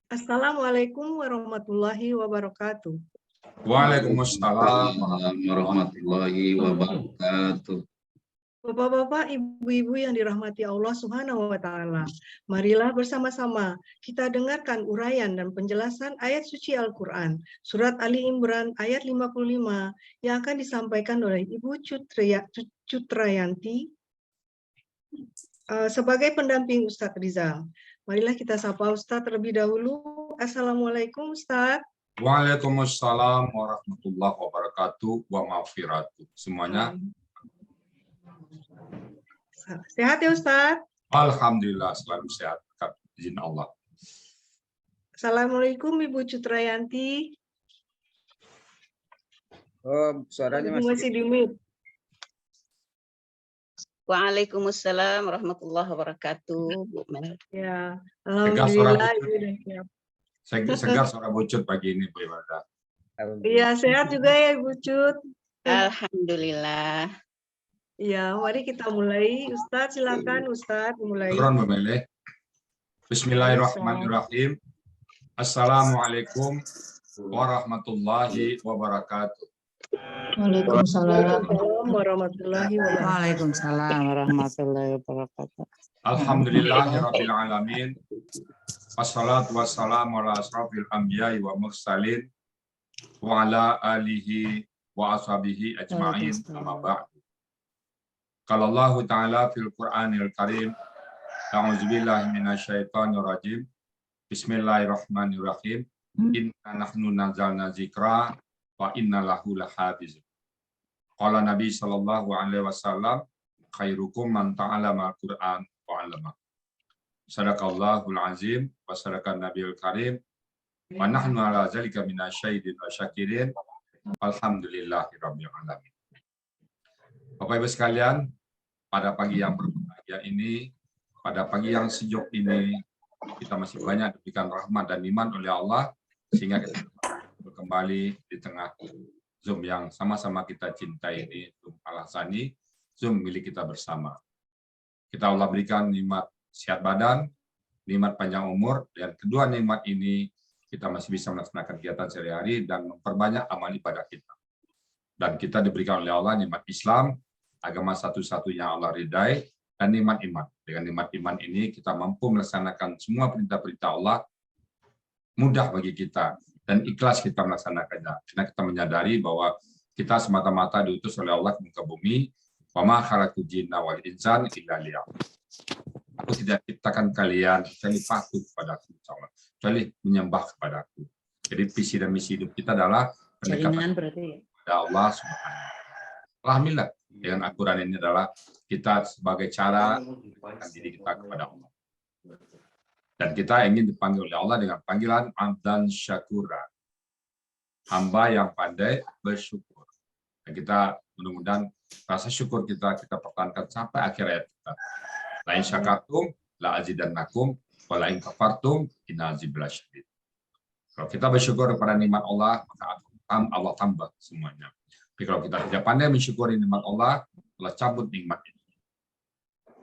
Assalamualaikum warahmatullahi wabarakatuh. Waalaikumsalam warahmatullahi wabarakatuh. Bapak-bapak, ibu-ibu yang dirahmati Allah Subhanahu wa Ta'ala, marilah bersama-sama kita dengarkan uraian dan penjelasan ayat suci Al-Quran, Surat Ali Imran ayat 55, yang akan disampaikan oleh Ibu Cutrayanti sebagai pendamping Ustadz Rizal. Marilah kita sapa Ustadz terlebih dahulu. Assalamualaikum Ustadz. Waalaikumsalam warahmatullahi wabarakatuh wa maghfiratuh. Semuanya sehat ya Ustadz? Alhamdulillah selalu sehat, izin Allah. Assalamualaikum Ibu Cutrayanti. Oh, suaranya masih di mute. Waalaikumsalam warahmatullahi wabarakatuh, Bu Mel. Ya, alhamdulillah Ibu udah siap. Segar suara Bucut pagi ini Bu Ibadah. Iya, sehat juga ya Ibu Cut. Alhamdulillah. Ya, mari kita mulai. Ustadz, silakan Ustadz mulai. Memilih. Bismillahirrahmanirrahim. Assalamualaikum warahmatullahi wabarakatuh. Waalaikumsalam warahmatullahi wabarakatuh. Waalaikumsalam warahmatullahi wabarakatuh. Alhamdulillahirabbil alamin. Wassalatu wassalamu ala asrofil anbiya'i wa mursalin wa ala alihi wa ashabihi ajma'in amma ba'du. Qala Allah Ta'ala fil Qur'anil Karim, a'udzubillahi minasyaitonir rajim. Bismillahirrahmanirrahim. Inna nahnu nazzalna dzikra wa inna lahu lahafizun. Qala Nabi sallallahu alaihi wasallam, khairukum man ta'allama al-Qur'an wa 'allama. Sadaqallahul azim wa sadaqan nabiyul karim wa nahnu ala zalika minasyahidin wa syakirin. Alhamdulillahirabbil alamin. Bapak Ibu sekalian, pada pagi yang berbahagia ini, pada pagi yang sejuk ini, kita masih banyak diberikan rahmat dan iman oleh Allah sehingga kita kembali di tengah Zoom yang sama-sama kita cintai ini, Zoom Al-Hasani, Zoom milik kita bersama. Kita Allah berikan nikmat sehat badan, nikmat panjang umur, dan kedua nikmat ini kita masih bisa melaksanakan kegiatan sehari-hari dan memperbanyak amal ibadah kita. Dan kita diberikan oleh Allah nikmat Islam, agama satu-satunya Allah ridai, dan nikmat iman. Dengan nikmat iman ini kita mampu melaksanakan semua perintah-perintah Allah, mudah bagi kita, dan ikhlas kita melaksanakannya. Karena kita menyadari bahwa kita semata-mata diutus oleh Allah ke muka bumi, wa ma khalaqul jinna wal insan illa liya'budun. Aku tidak ciptakan kalian kecuali patuh kepadaku, kecuali menyembah kepadaku. Jadi visi dan misi hidup kita adalah pendekatan kepada Allah Subhanahu. Alhamdulillah, dengan Al-Quran ini adalah kita sebagai cara mendekatkan diri kita kepada Allah. Dan kita ingin dipanggil oleh Allah dengan panggilan abdan syakura, hamba yang pandai bersyukur. Dan kita mudah-mudahan rasa syukur kita pertahankan sampai akhir ayat kita. La in syakartum la azidannakum wa la in kafartum inna azabi lasyadid. Kalau kita bersyukur kepada nikmat Allah, maka Allah tambah semuanya. Tapi kalau kita tidak pandai mensyukuri nikmat Allah, Allah cabut nikmat itu.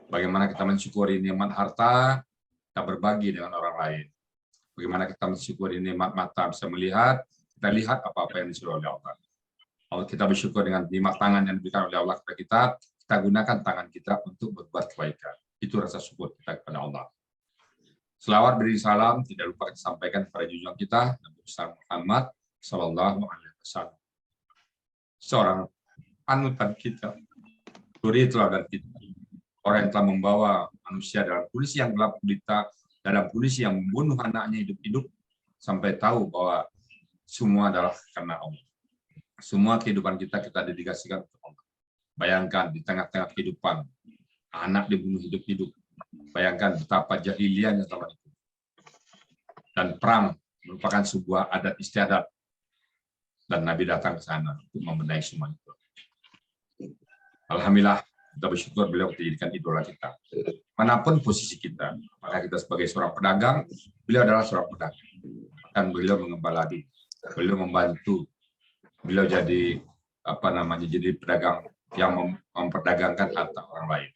Bagaimana kita mensyukuri nikmat harta, kita berbagi dengan orang lain. Bagaimana kita mensyukuri nikmat mata bisa melihat, kita lihat apa-apa yang disuruh oleh Allah. Kalau kita bersyukur dengan nikmat tangan yang diberikan oleh Allah kepada kita gunakan tangan kita untuk berbuat kebaikan. Itu rasa syukur kita kepada Allah. Selawat beri salam tidak lupa disampaikan kepada junjungan kita Nabi Muhammad Sallallahu Alaihi Wasallam. Seorang panutan kita, suri teladan kita, orang yang telah membawa manusia dalam kondisi yang gelap gulita, dalam kondisi yang membunuh anaknya hidup-hidup, sampai tahu bahwa semua adalah karena Allah. Semua kehidupan kita dedikasikan untuk Allah. Bayangkan di tengah-tengah kehidupan, anak dibunuh hidup-hidup. Bayangkan betapa jahiliyahnya zaman itu. Dan perang merupakan sebuah adat istiadat. Dan Nabi datang ke sana untuk membenahi semua itu. Alhamdulillah, kita bersyukur beliau dijadikan idola kita. Manapun posisi kita, apakah kita sebagai seorang pedagang, beliau adalah seorang pedagang. Dan beliau mengembalakan, beliau membantu, beliau jadi jadi pedagang yang memperdagangkan harta orang lain.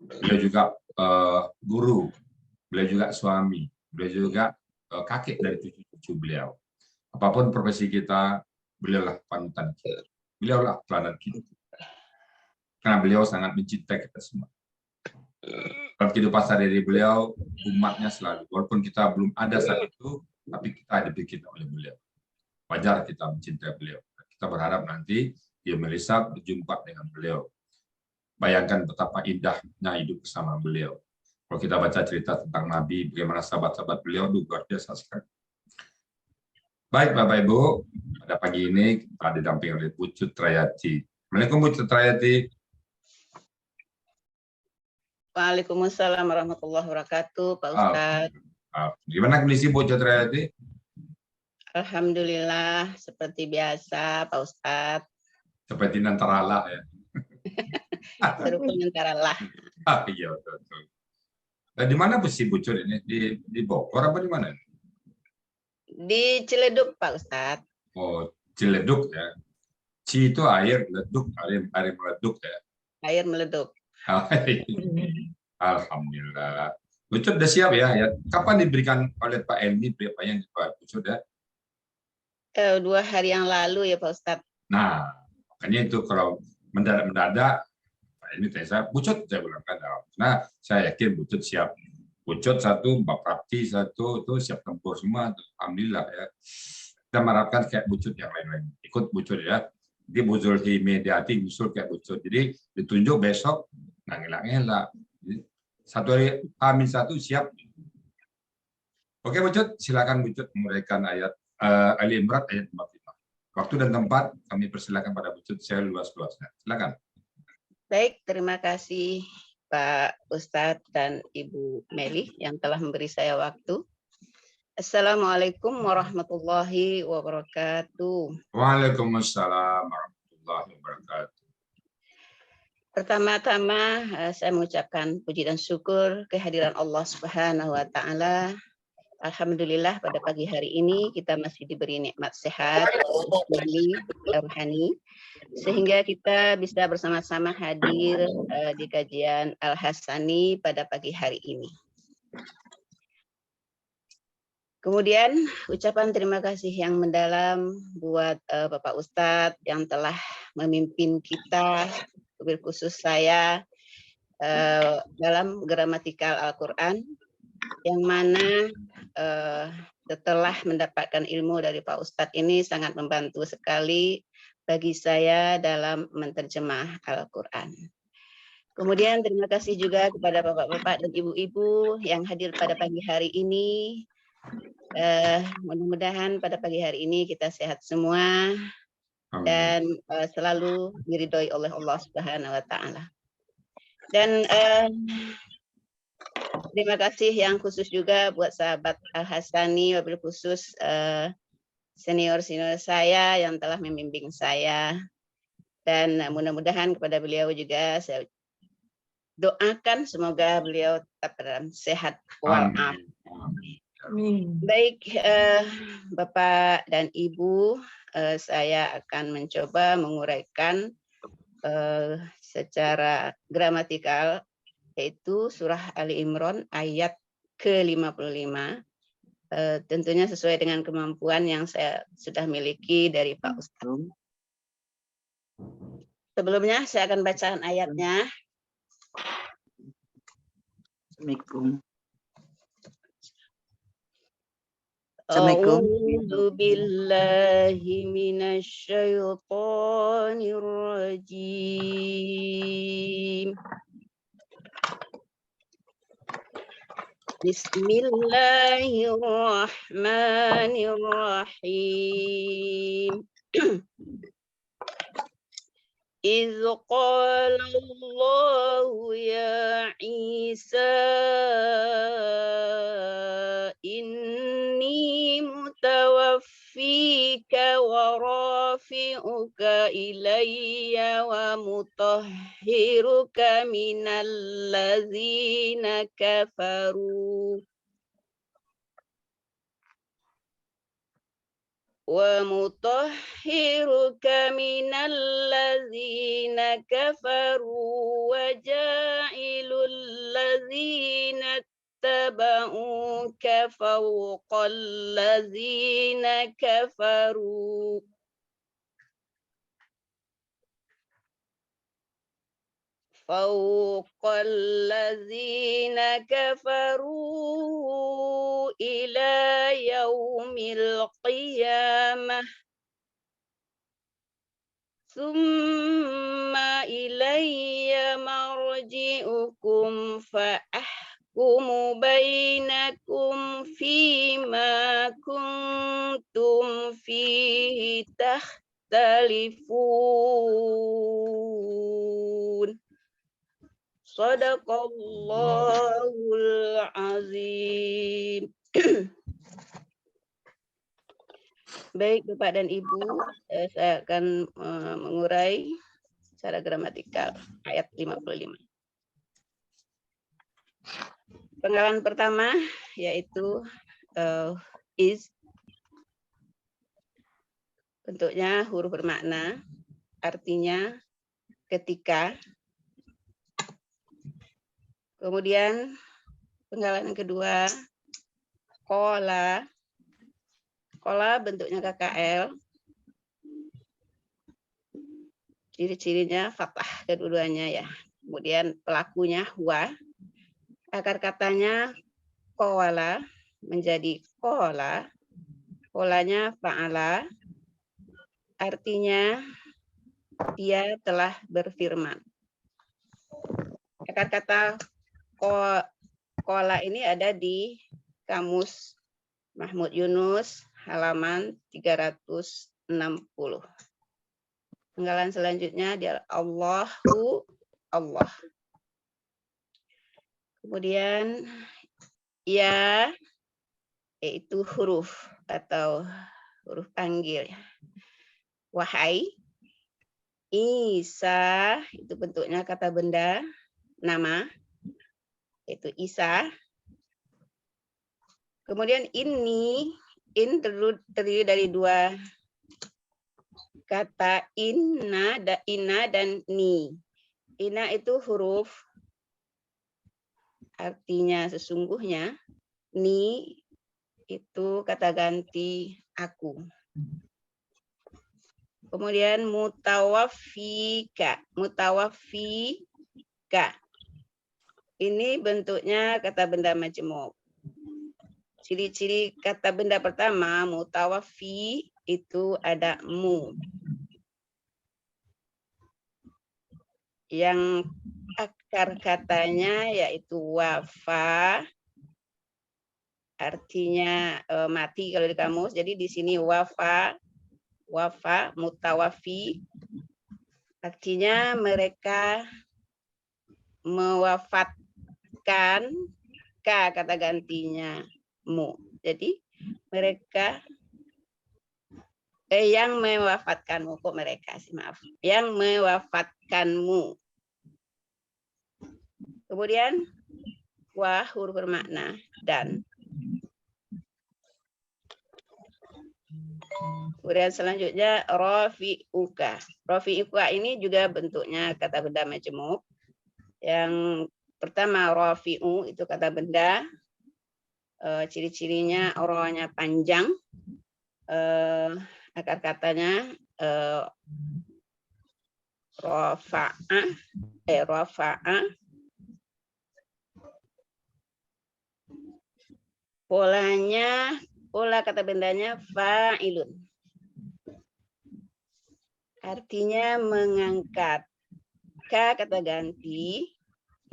Beliau juga guru, beliau juga suami, beliau juga kakek dari cucu-cucu beliau. Apapun profesi kita, beliaulah panutan kita. Beliaulah teladan kita. Karena beliau sangat mencintai kita semua. Dalam kehidupan sehari-hari beliau, umatnya selalu. Walaupun kita belum ada saat itu, tapi kita dibikin oleh beliau. Wajar kita mencintai beliau. Kita berharap nanti dia Melisa berjumpa dengan beliau. Bayangkan betapa indahnya hidup bersama beliau. Kalau kita baca cerita tentang Nabi, bagaimana sahabat-sahabat beliau, luar biasa sekali. Baik Bapak Ibu, pada pagi ini kita didampingi oleh Bu Cutrayati. Assalamualaikum Bu Cutrayati. Waalaikumsalam warahmatullahi wabarakatuh, Pak Ustadz. Gimana kondisi Bu Cutrayati? Alhamdulillah, seperti biasa, Pak Ustadz. Seperti Nantarala ya. Serupa Nantarala. Iya betul. Di mana posisi Bu Cut ini? Di Bogor apa di mana? Di Ciledug, Pak Ustadz. Oh, Ciledug ya. Ci itu air, ledug, air meledug ya. Air meleduk. Alhamdulillah. Bu Cut udah siap ya? Kapan diberikan oleh Pak Elmi yang di Pak Bu Cut ya? 2 hari yang lalu ya Pak Ustadz. Nah, makanya itu kalau mendadak Pak Elmi tanya saya, Bu Cut, saya bilang kan. Nah, saya yakin Bu Cut siap. Bu Cut satu, Mbak Prapti satu, itu siap tempur semua. Alhamdulillah ya. Kita mengharapkan kayak Bu Cut yang lain-lain. Ikut Bu Cut ya. Jadi Bu Zulhi Mediati nyusul kayak Bu Cut. Jadi ditunjuk besok, nggak ngelak-ngelak. Satu hari H-1 siap. Oke Bu Cut, silakan Bu Cut menguraikan ayat Ali Imran ayat 45. Waktu dan tempat kami persilakan pada Bu Cut saya luas-luasnya. Silakan. Baik, terima kasih Pak Ustadz dan Ibu Meli yang telah memberi saya waktu. Assalamualaikum warahmatullahi wabarakatuh. Waalaikumsalam warahmatullahi wabarakatuh. Pertama-tama saya mengucapkan puji dan syukur kehadiran Allah Subhanahu wa taala. Alhamdulillah pada pagi hari ini kita masih diberi nikmat sehat, jasmani, rohani, sehingga kita bisa bersama-sama hadir di kajian Al-Hasani pada pagi hari ini. Kemudian ucapan terima kasih yang mendalam buat Bapak Ustadz yang telah memimpin kita, khusus saya dalam gramatikal Al-Quran, yang mana setelah mendapatkan ilmu dari Pak Ustadz ini sangat membantu sekali bagi saya dalam menerjemah Al-Quran. Kemudian terima kasih juga kepada bapak-bapak dan ibu-ibu yang hadir pada pagi hari ini. Mudah-mudahan pada pagi hari ini kita sehat semua dan selalu diridhoi oleh Allah Subhanahu wa taala. Dan terima kasih yang khusus juga buat sahabat Al-Hasani, wabil khusus senior-senior saya yang telah membimbing saya. Dan mudah-mudahan kepada beliau juga saya doakan semoga beliau tetap dalam sehat walafiat. Baik, Bapak dan Ibu, saya akan mencoba menguraikan secara gramatikal, yaitu surah Ali Imran ayat ke-55. Tentunya sesuai dengan kemampuan yang saya sudah miliki dari Pak Ustadz. Sebelumnya saya akan bacaan ayatnya. Assalamualaikum. A'udzu billahi minasyaitonir rajim. Bismillahirrahmanirrahim. إذ قال الله يا عيسى إني متوفيك ورافعك إلي ومطهرك من الذين كفروا ومطهرك من الذين كفروا وجاعل الذين اتبعوك فوق الذين كفروا إلى يوم القيامة ثم إلي مرجعكم فأحكم بينكم فيما كنتم فيه تختلفون. Shadaqallahul azim. Baik Bapak dan Ibu, saya akan mengurai secara gramatikal ayat 55. Penggalan pertama yaitu is, bentuknya huruf bermakna, artinya ketika. Kemudian penggalan yang kedua, kola. Kola bentuknya KKL. Ciri-cirinya fathah kedua-duanya ya. Kemudian pelakunya huwa. Akar katanya kola menjadi kola. Kolanya fa'ala. Artinya dia telah berfirman. Akar kata kola ini ada di Kamus Mahmud Yunus halaman 360. Penggalan selanjutnya dia Allahu Allah. Kemudian ya yaitu huruf atau huruf panggil. Wahai. Isa itu bentuknya kata benda nama yaitu Isa. Kemudian in terdiri dari dua kata inna dan ni. Inna itu huruf artinya sesungguhnya, ni itu kata ganti aku. Kemudian mutawaffika. Ini bentuknya kata benda majmuk. Ciri-ciri kata benda pertama, mutawaffi, itu ada mu. Yang akar katanya yaitu wafa, artinya mati kalau di kamus. Jadi di sini wafa, mutawaffi, artinya mereka mewafatkan, kata gantinya mu. Jadi mereka yang mewafatkanmu, kok mereka sih, maaf, yang mewafatkanmu. Kemudian wah huruf bermakna dan. Kemudian selanjutnya rafi'uka. Rafi'uka ini juga bentuknya kata benda majmuk. Yang pertama rafi'u itu kata benda, ciri-cirinya orangnya panjang, akar katanya rafa'a. Pola kata bendanya fa'ilun. Artinya mengangkat. Kata ganti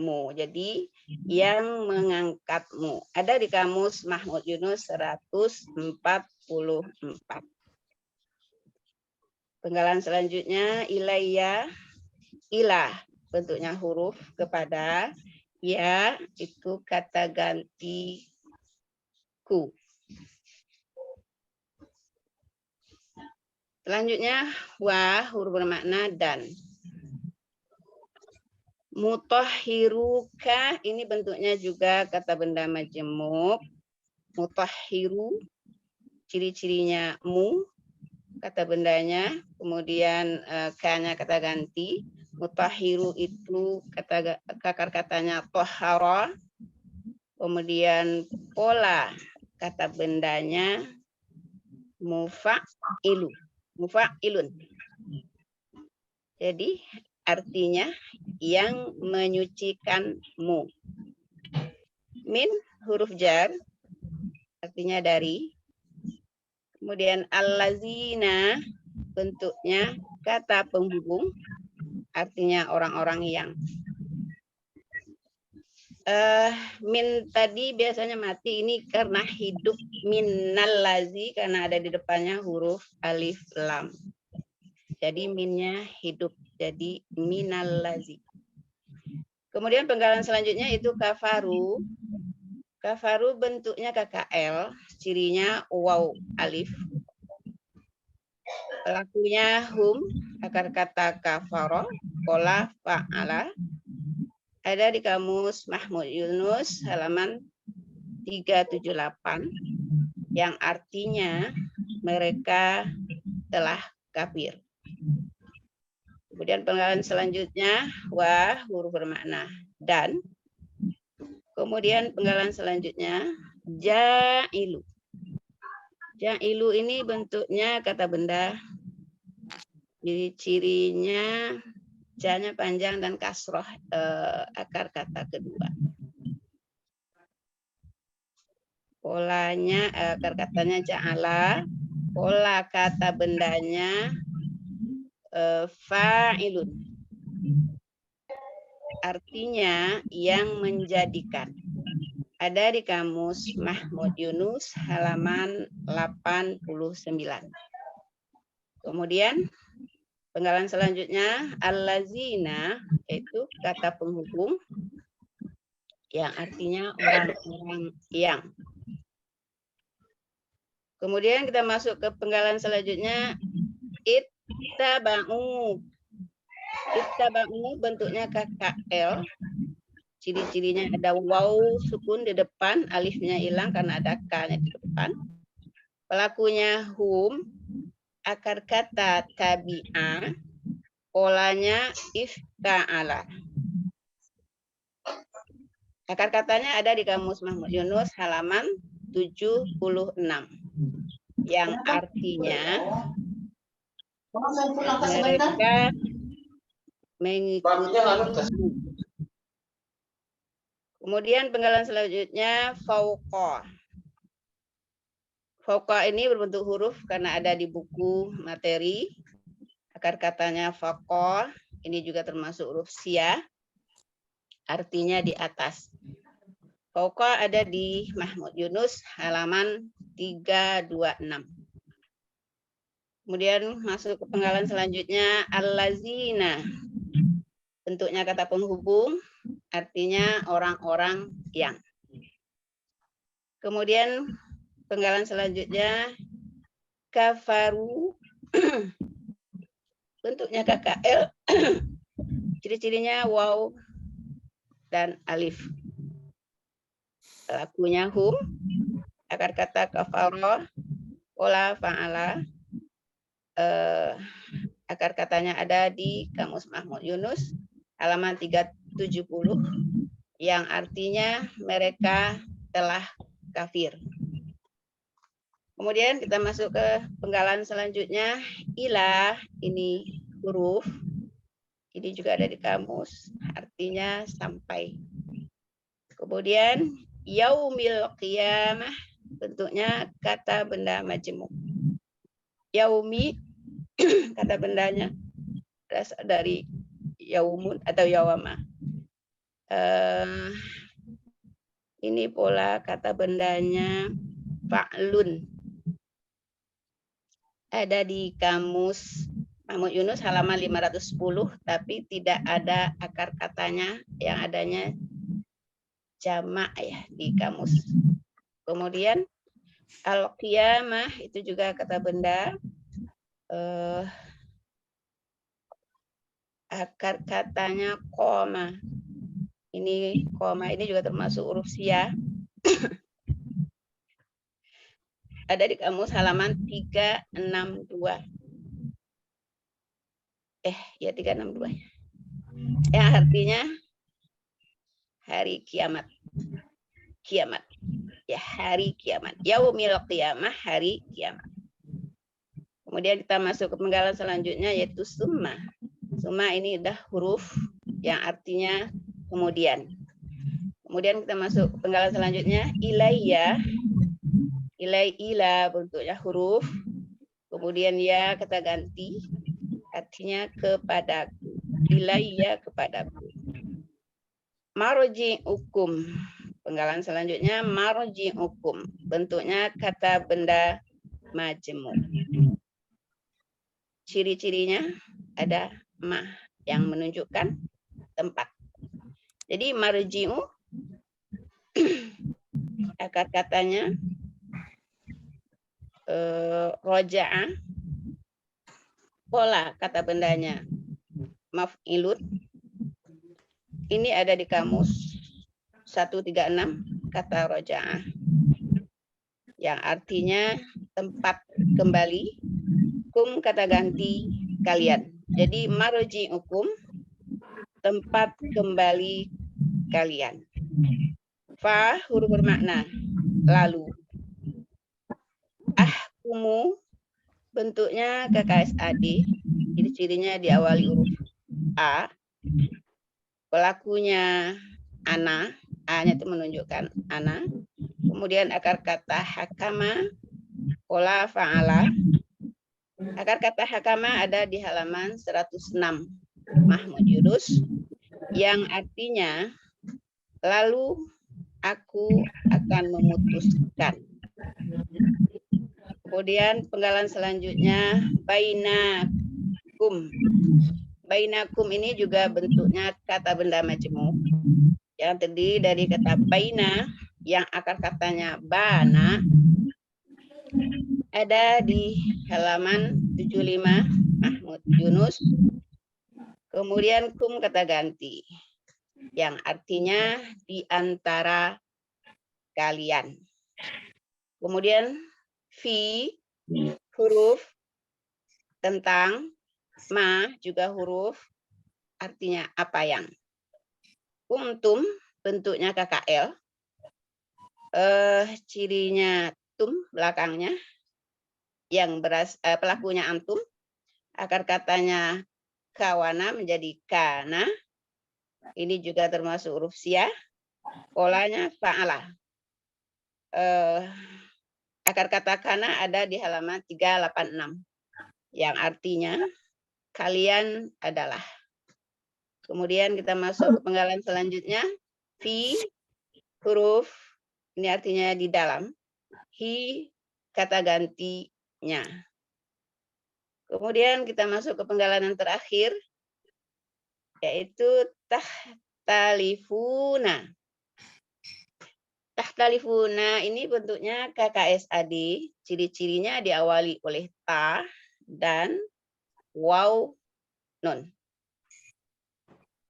mu. Jadi yang mengangkatmu. Ada di kamus Mahmud Yunus 144. Penggalan selanjutnya ilayya, ilah bentuknya huruf kepada, ya itu kata ganti ku. Selanjutnya wa huruf bermakna dan. Mutahhiruka ini bentuknya juga kata benda majmuk. Mutahhiru ciri-cirinya mu kata bendanya, kemudian ka-nya kata ganti. Mutahhiru itu akar katanya tohara, Kemudian pola kata bendanya mufa'ilun. Jadi artinya yang menyucikanmu. Min huruf jar artinya dari. Kemudian allazina bentuknya kata penghubung artinya orang-orang yang. Min tadi biasanya mati, ini karena hidup. Minnal lazi karena ada di depannya huruf alif lam. Jadi minnya hidup, jadi minal lazi. Kemudian penggalan selanjutnya itu kafaru. Kafaru bentuknya KKL, cirinya waw alif. Pelakunya hum, akar kata kafaro, pola fa'ala. Ada di kamus Mahmud Yunus halaman 378 yang artinya mereka telah kafir. Kemudian penggalan selanjutnya wa huruf bermakna dan. Kemudian penggalan selanjutnya ja'ilu. Ja'ilu ini bentuknya kata benda. Jadi cirinya ja-nya panjang dan kasroh akar kata kedua. Polanya akar katanya ja'ala, pola kata bendanya fa'ilun. Artinya yang menjadikan. Ada di kamus Mahmud Yunus halaman 89. Kemudian penggalan selanjutnya allazina yaitu kata penghubung yang artinya orang-orang yang. Kemudian kita masuk ke penggalan selanjutnya ittaba'u. Ittaba'u bentuknya KKL. Ciri-cirinya ada waw sukun di depan, alifnya hilang karena ada k-nya di depan. Pelakunya hum, akar kata tabi'a, polanya ifta'ala. Akar katanya ada di kamus Mahmud Yunus halaman 76 yang artinya mereka mengikuti. Kemudian penggalan selanjutnya fauqa. Fauqa ini berbentuk huruf karena ada di buku materi. Akar katanya fauqa, ini juga termasuk huruf sia. Artinya di atas. Fauqa ada di Mahmud Yunus halaman 326. Kemudian masuk ke penggalan selanjutnya allazina. Bentuknya kata penghubung, artinya orang-orang yang. Kemudian penggalan selanjutnya kafaru. Bentuknya KKL. Ciri-cirinya waw dan alif. Pelakunya hum, akar kata kafaro, pola fa'ala. Akar katanya ada di kamus Mahmud Yunus halaman 370 yang artinya mereka telah kafir. Kemudian kita masuk ke penggalan selanjutnya ilah, ini huruf. Ini juga ada di kamus, artinya sampai. Kemudian yaumil qiyamah, bentuknya kata benda majemuk. Yaumi kata bendanya berasal dari yaumun atau yawama. Ini pola kata bendanya fa'lun. Ada di kamus Mahmud Yunus halaman 510, tapi tidak ada akar katanya, yang adanya jamak ya di kamus. Kemudian al-qiyamah itu juga kata benda. Akar katanya koma. Ini koma ini juga termasuk huruf sia. Ada di kamus halaman 362. Ya 362. Yang artinya hari kiamat. kiamat. Ya, hari kiamat. Yaumil qiyamah, hari kiamat. Kemudian kita masuk ke penggalan selanjutnya yaitu summa. Summa ini dah huruf yang artinya kemudian. Kemudian kita masuk ke penggalan selanjutnya ilayya. Ila bentuknya huruf. Kemudian ya kata ganti artinya kepadaku. Ilayya kepadaku. Marji'ukum. Penggalan selanjutnya marji'ukum. Bentuknya kata benda majemuk. Ciri-cirinya ada ma yang menunjukkan tempat. Jadi marji'u akar katanya roja'a, pola kata bendanya maf'ilun. Ini ada di kamus 136 kata roja'a yang artinya tempat kembali. Kum kata ganti kalian. Jadi marji'ukum tempat kembali kalian. Fa huruf bermakna lalu. Ahkumu bentuknya KKSAD. Jadi cirinya diawali huruf A. Pelakunya ana. A-nya itu menunjukkan ana. Kemudian akar kata hakama, pola fa'ala. Akar kata hakama ada di halaman 106 Mahmud Yunus yang artinya lalu aku akan memutuskan. Kemudian penggalan selanjutnya bainakum. Bainakum ini juga bentuknya kata benda majemuk yang terdiri dari kata baina yang akar katanya bana. Ada di halaman 75 Mahmud Yunus. Kemudian kum kata ganti yang artinya di antara kalian. Kemudian fi huruf tentang, ma juga huruf artinya apa yang. Tum bentuknya KKL. Cirinya tum belakangnya yang pelakunya antum, akar katanya kawana menjadi kana. Ini juga termasuk huruf sia. Polanya fa'ala. Akar kata kana ada di halaman 386 yang artinya kalian adalah. Kemudian kita masuk ke penggalan selanjutnya. Fi huruf ini artinya di dalam. Hi kata gantinya. Kemudian kita masuk ke penggalan yang terakhir yaitu tahtalifuna. Tahtalifuna ini bentuknya KKSAD, ciri-cirinya diawali oleh ta dan waw nun.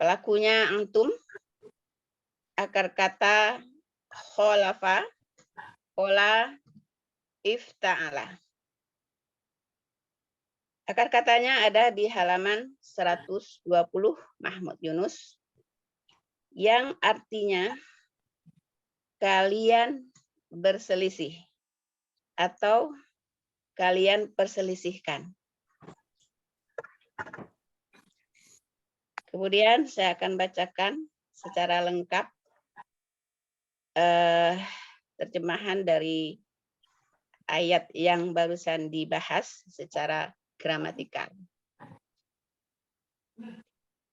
Pelakunya antum, akar kata kholafa, pola ifta'ala. Akar katanya ada di halaman 120 Mahmud Yunus yang artinya kalian berselisih atau kalian perselisihkan. Kemudian saya akan bacakan secara lengkap terjemahan dari ayat yang barusan dibahas secara gramatikal.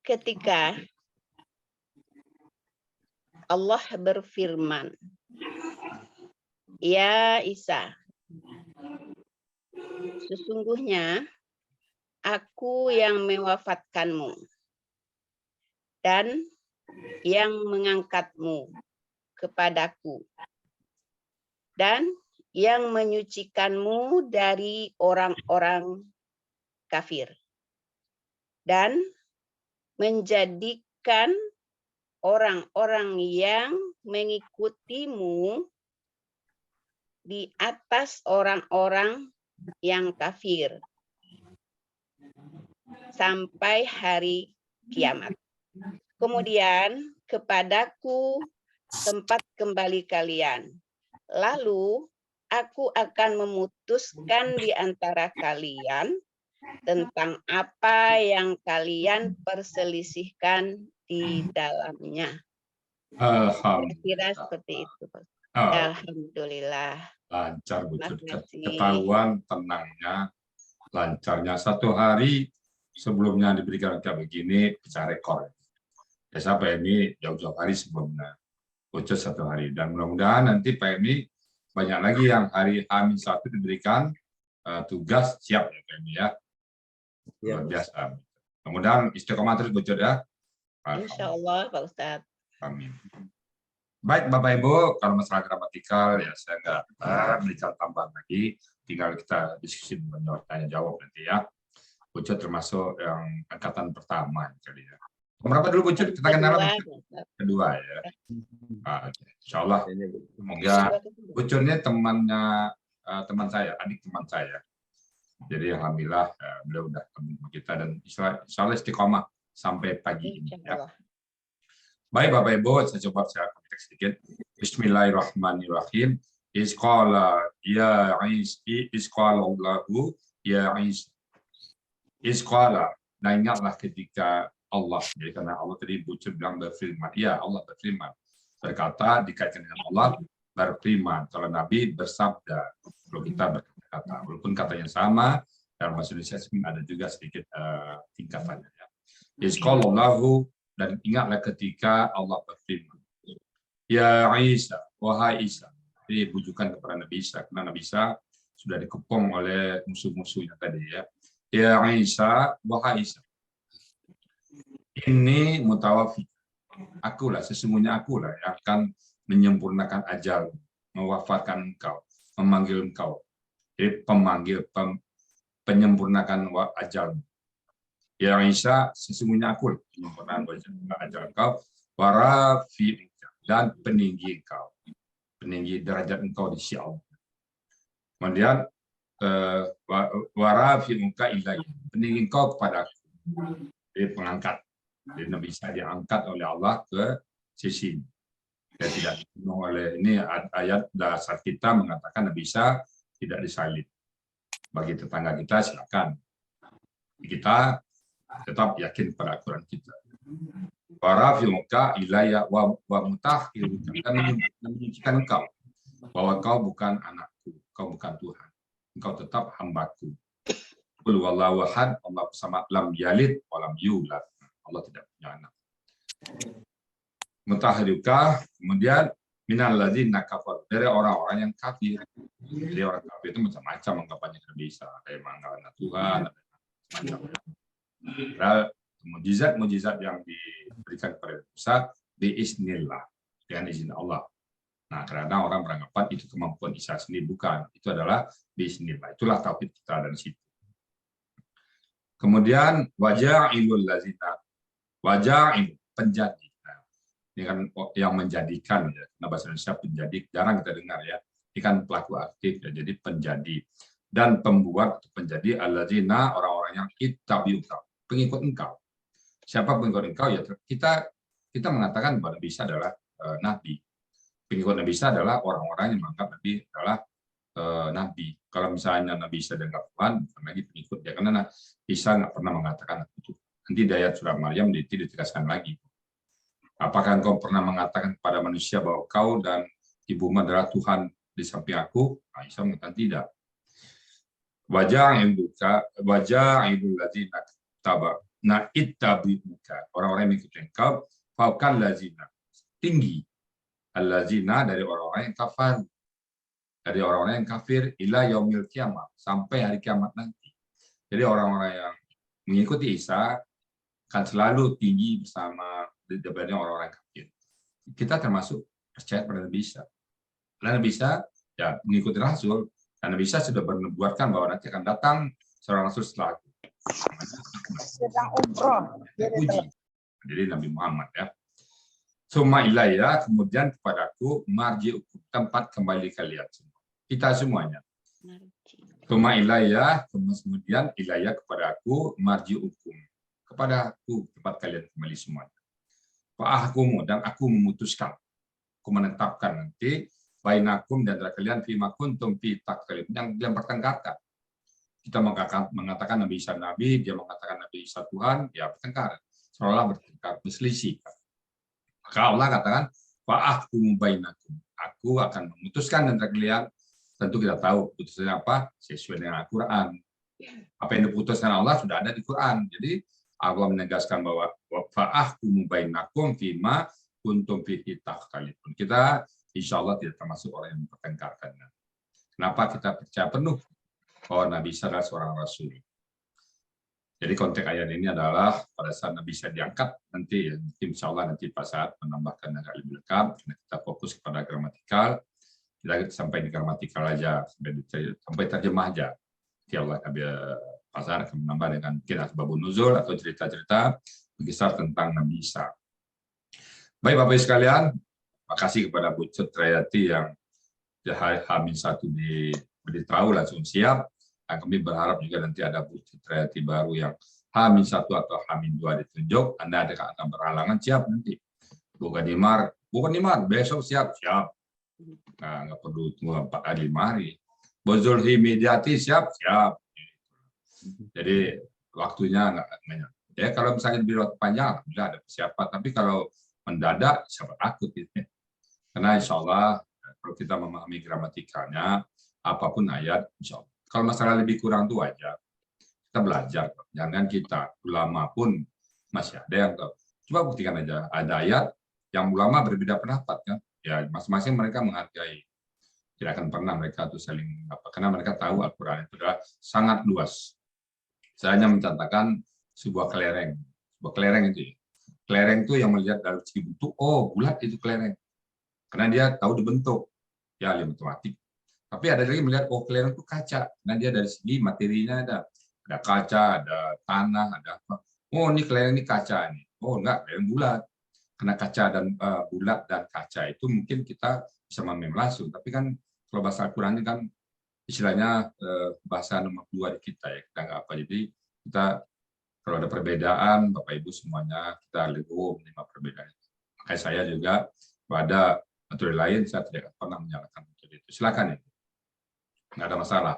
Ketika Allah berfirman, ya Isa, sesungguhnya aku yang mewafatkanmu dan yang mengangkatmu kepadaku dan yang menyucikanmu dari orang-orang kafir dan menjadikan orang-orang yang mengikutimu di atas orang-orang yang kafir sampai hari kiamat. Kemudian kepadaku tempat kembali kalian. Lalu aku akan memutuskan di antara kalian tentang apa yang kalian perselisihkan di dalamnya. Kira-kira Alhamdulillah. seperti itu, Pak. Oh, Alhamdulillah. lancar Bu Terima Cut. kasih. Ketahuan tenangnya, lancarnya. 1 hari sebelumnya diberikan kayak begini, pecah rekor. Biasa PMI jauh-jauh hari sebelumnya. Bocor 1 hari. Dan mudah-mudahan nanti PMI banyak lagi yang hari H-1 diberikan tugas siap ya PMI ya. Luar biasa. Kemudian istiqomah terus bocor ya. Insya Allah, Pak Ustadz. Amin. Baik Bapak Ibu, kalau masalah gramatikal ya saya nggak berikan tambahan lagi. Tinggal kita diskusi tanya jawab nanti ya. Bocor termasuk yang angkatan pertama kali ya. Berapa dulu Bocor? Kita kenal apa? Kedua ya. Insya Allah. Semoga Bocornya temannya teman saya, adik teman saya. Jadi alhamdulillah beliau udah ketemu kita dan insya Allah istiqomah sampai pagi ini. Ya. Baik Bapak Ibu, saya coba saya konteks sedikit. Bismillahirrahmanirrahim. Isqala ya Isa, isqala Allahu ya Isa. Isqala. Nah ingatlah ketika Allah, jadi karena Allah tadi Bocor bilang berfirman, ya Allah berfirman. Berkata dikaitkan dengan Allah berfirman. Kalau Nabi bersabda, kalau kita berkata, walaupun katanya sama, dalam bahasa Indonesia ada juga sedikit tingkatannya. Ya. Isqala Allahu. Dan ingatlah ketika Allah berfirman, ya Isa, wahai Isa. Jadi bujukan kepada Nabi Isa, karena Nabi Isa sudah dikepung oleh musuh-musuhnya tadi ya. Ya Isa, wahai Isa. Ini mutawafi. Akulah, sesungguhnya akulah yang akan menyempurnakan ajal, mewafatkan engkau, memanggil engkau. Jadi penyempurnakan ajal. Ya Isa, sesungguhnya aku penyempurnaan ajaran engkau, warafi dan peninggi engkau, peninggi derajat engkau di sisi Allah. Kemudian warafi engkau ilahi, peninggi engkau kepada aku, jadi pengangkat. Jadi Nabi Isa diangkat oleh Allah ke sisi. Dan tidak dipenuh oleh ini ayat dasar kita mengatakan Nabi Isa tidak disalib. Bagi tetangga kita silakan. Kita tetap yakin pada Al-Quran kita. Para filmuka ilayah wa mutahhir dan menyucikan engkau bahwa kau bukan anakku, kau bukan Tuhan, engkau tetap hambaku. Qul wallahu ahad, Allah samad, lam yalid wa lam yulad. Allah tidak punya anak. Mutahhiruka, kemudian minal ladzina kafaru, dari orang-orang yang kafir. Jadi orang kafir itu macam-macam anggapannya Nabi Isa, ada yang menganggap anak Tuhan, ada macam-macam. Mujizat yang diberikan kepada Musa biiznillah, dengan izin Allah. Nah, karena orang beranggapan itu kemampuan Isa sendiri, bukan. Itu adalah biiznillah. Itulah tauhid kita dari situ. Kemudian waja'ilul lazina, waja'il, penjadi. Nah, ini kan yang menjadikan ya. Nah, bahasa Indonesia penjadi jarang kita dengar ya. Ini kan pelaku aktif ya, jadi penjadi dan pembuat penjadi allazina, orang-orang yang ittabi'uka, pengikut engkau. Siapa pengikut engkau? Ya kita mengatakan bahwa Nabi Isa adalah nabi. Pengikut Nabi Isa adalah orang-orang yang menganggap Nabi adalah nabi. Kalau misalnya Nabi Isa dianggap Tuhan, bukan lagi pengikut dia, karena Isa nggak pernah mengatakan itu. Nanti di ayat surah Maryam ditegaskan lagi. Apakah engkau pernah mengatakan kepada manusia bahwa kau dan ibumu adalah Tuhan di samping aku? Nah, Isa mengatakan tidak. Wajah idul lazina taba na ittabi'uka, orang-orang yang mengikuti engkau, fauqal lazina, tinggi allazina, dari orang-orang yang kafir, dari orang-orang yang kafir, ila yaumil kiamat, sampai hari kiamat nanti. Jadi orang-orang yang mengikuti Isa akan selalu tinggi bersama daripada orang-orang kafir. Kita termasuk percaya pada Nabi Isa. Karena Nabi Isa ya mengikuti Rasul. Karena bisa sudah menubuatkan bahwa nanti akan datang seorang Rasul setelah aku. Sedang umroh. Uji. Jadi Nabi Muhammad ya. Summa ilayya, kemudian kepadaku marji tempat kembali kalian semua. Kita semuanya. Summa ilayya, kemudian ilayya kepadaku marji hukum. Kepadaku tempat kalian kembali semuanya. Fa'ahkumu, dan aku memutuskan. Aku menetapkan nanti bainakum dan antara kalian fima kuntum fi takhtalifun, yang bertengkarkan. Kita mengatakan Nabi Isa Nabi, dia mengatakan Nabi Isa Tuhan, ya bertengkar. Seolah bertengkar, berselisih. Maka Allah katakan, fa'ahkumu bainakum. Aku akan memutuskan antara kalian. Tentu kita tahu putusannya apa, sesuai dengan Al-Quran. Apa yang diputuskan Allah sudah ada di Quran. Jadi Allah menegaskan bahwa fa'ahkumu bainakum fima kuntum fihi takhtalifun. Kita insya Allah tidak termasuk orang yang bertengkarkan. Kenapa kita percaya penuh bahwa Nabi Isa adalah seorang Rasul. Jadi konteks ayat ini adalah pada saat Nabi Isa diangkat nanti, insya Allah nanti pada saat menambahkan agak lebih lengkap, kita fokus kepada gramatikal, kita sampai di gramatikal aja, sampai terjemah aja. Insya Allah pasar akan menambah dengan mungkin asbabun nuzul atau cerita-cerita berkisar tentang Nabi Isa. Baik Bapak Ibu sekalian, makasih kepada Bu Sutrayati yang H-1 diberitahu langsung siap. Dan kami berharap juga nanti ada Bu Sutrayati baru yang H-1 atau H-2 ditunjuk. Anda akan berhalangan, siap nanti. Bukan Nimar, besok siap. Nah, nggak perlu tunggu 4 hari, 5 hari. Bu Zulhimidiyati siap. Jadi waktunya nggak banyak. Ya kalau misalnya di waktu panjang, sudah ada persiapan. Tapi kalau mendadak, siapa takut gitu. Karena insya Allah kalau kita memahami gramatikanya, apapun ayat, insya Allah. Kalau masalah lebih kurang itu wajar. Kita belajar. Jangan kita, ulama pun masih ada yang tahu. Coba buktikan aja. Ada ayat yang ulama berbeda pendapat. Kan? Ya, masing-masing mereka menghargai. Tidak akan pernah mereka tuh saling apa, karena mereka tahu Al-Quran itu adalah sangat luas. Saya hanya mencontohkan sebuah kelereng. Sebuah kelereng itu ya. Kelereng itu yang melihat dari segi bentuk, oh bulat itu kelereng. Karena dia tahu dibentuk. Ya, ahli matematik. Tapi ada lagi melihat, oh kelereng itu kaca. Karena dia dari segi materinya ada kaca, ada tanah, ada apa. Oh ini kelereng ini kaca. Nih. Oh enggak, kelereng bulat. Karena kaca dan bulat dan kaca itu mungkin kita bisa memahami langsung. Tapi kan kalau bahasa Al-Quran ini kan istilahnya bahasa nomor 2 di kita ya. Kita nggak apa. Jadi kita kalau ada perbedaan, Bapak Ibu semuanya kita legowo menerima perbedaan. Makanya saya juga pada metode lain saya tidak pernah menyalahkan metode itu. Silakan ya, nggak ada masalah.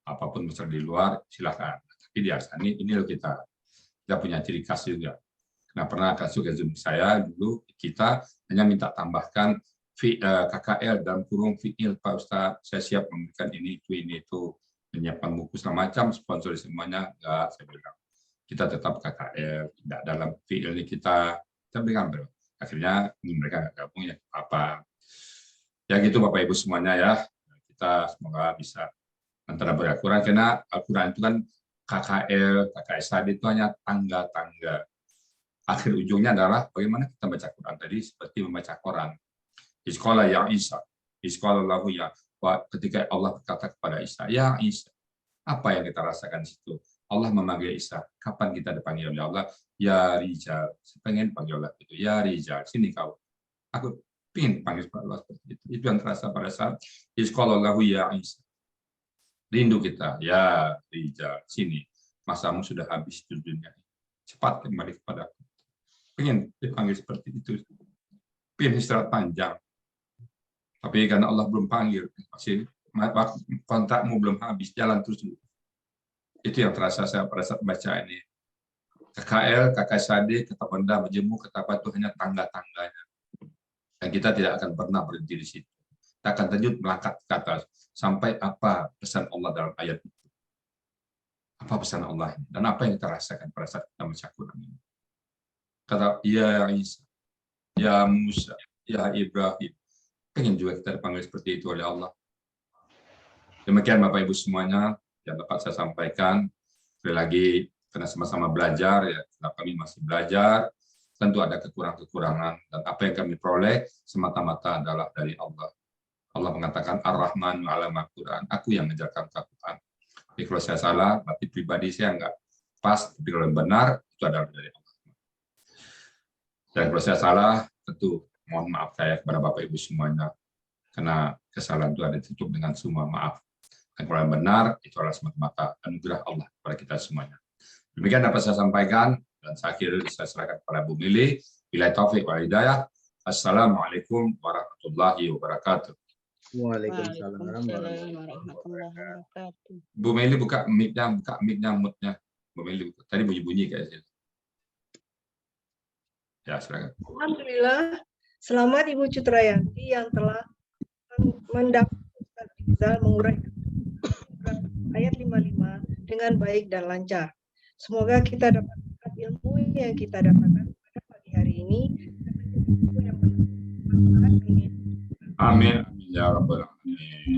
Apapun besar di luar silakan. Tapi di Asani ini loh kita punya ciri khas juga. Karena pernah kasus Zoom saya dulu kita hanya minta tambahkan KKL dalam kurung fiil Pak Ustadz. Saya siap memberikan ini itu menyiapkan buku segala macam sponsor semuanya enggak saya bilang. Kita tetap KKL, tidak dalam fiil ini kita berikan. Akhirnya mereka nggak gabung ya apa. Ya gitu Bapak Ibu semuanya ya. Kita semoga bisa antara Al-Quran, karena Al-Quran itu kan KKL, KKS tadi itu hanya tangga-tangga. Akhir ujungnya adalah bagaimana kita baca Quran tadi seperti membaca Quran. Iskola ya Isa, iskola lahu ya. Ketika Allah berkata kepada Isa, ya Isa, apa yang kita rasakan di situ? Allah memanggil Isa. Kapan kita dipanggil oleh Allah? Ya Rijal. Saya pengen panggil Allah itu. Ya Rijal, sini kau. Aku ingin panggil Allah seperti itu. Itu yang terasa pada saat Isqalallahu ya Isa. Rindu kita. Ya Rijal, sini. Masamu sudah habis di dunia. Cepat kembali kepada aku. Pengen dipanggil seperti itu. Pengen istirahat panjang. Tapi karena Allah belum panggil, masih kontrakmu belum habis, jalan terus dulu. Itu yang terasa saya pada saat baca ini. KKL, KKSAD, kata benda berjemur, kata apa itu hanya tangga-tangganya. Dan kita tidak akan pernah berhenti di situ. Kita akan lanjut melangkah ke atas. Sampai apa pesan Allah dalam ayat itu. Apa pesan Allah ini? Dan apa yang kita rasakan pada saat kita baca Quran ini. Kata, ya Isa, ya Musa, ya Ibrahim. Pengen juga kita dipanggil seperti itu oleh Allah. Demikian Bapak Ibu semuanya yang dapat saya sampaikan. Sekali lagi, karena sama-sama belajar, ya, karena kami masih belajar, tentu ada kekurangan-kekurangan. Dan apa yang kami peroleh semata-mata adalah dari Allah. Allah mengatakan, Ar-Rahman 'alamal Quran. Aku yang mengajarkan Al-Quran. Jadi kalau saya salah, berarti pribadi saya enggak pas. Tapi kalau yang benar, itu adalah dari Allah. Dan kalau saya salah, tentu mohon maaf saya kepada Bapak Ibu semuanya. Karena kesalahan itu ada ditutup dengan semua maaf. Dan kalau yang benar, itu adalah semata-mata anugerah Allah kepada kita semuanya. Demikian dapat saya sampaikan, dan saya akhiri saya serahkan kepada Bu Mili. Bila taufik wal hidayah. Assalamualaikum warahmatullahi wabarakatuh. Waalaikumsalam Waalaikumsalam warahmatullahi wabarakatuh. Bu Meli buka mic-nya, mute-nya. Bu Meli buka. Tadi bunyi-bunyi kayaknya. Ya, silakan. Alhamdulillah, selamat Ibu Cutrayanti yang telah mendapat Ustaz Rizal menguraikan ayat 55 dengan baik dan lancar. Semoga kita dapat ilmu yang kita dapatkan pada pagi hari ini. Amin. Ya Rabbal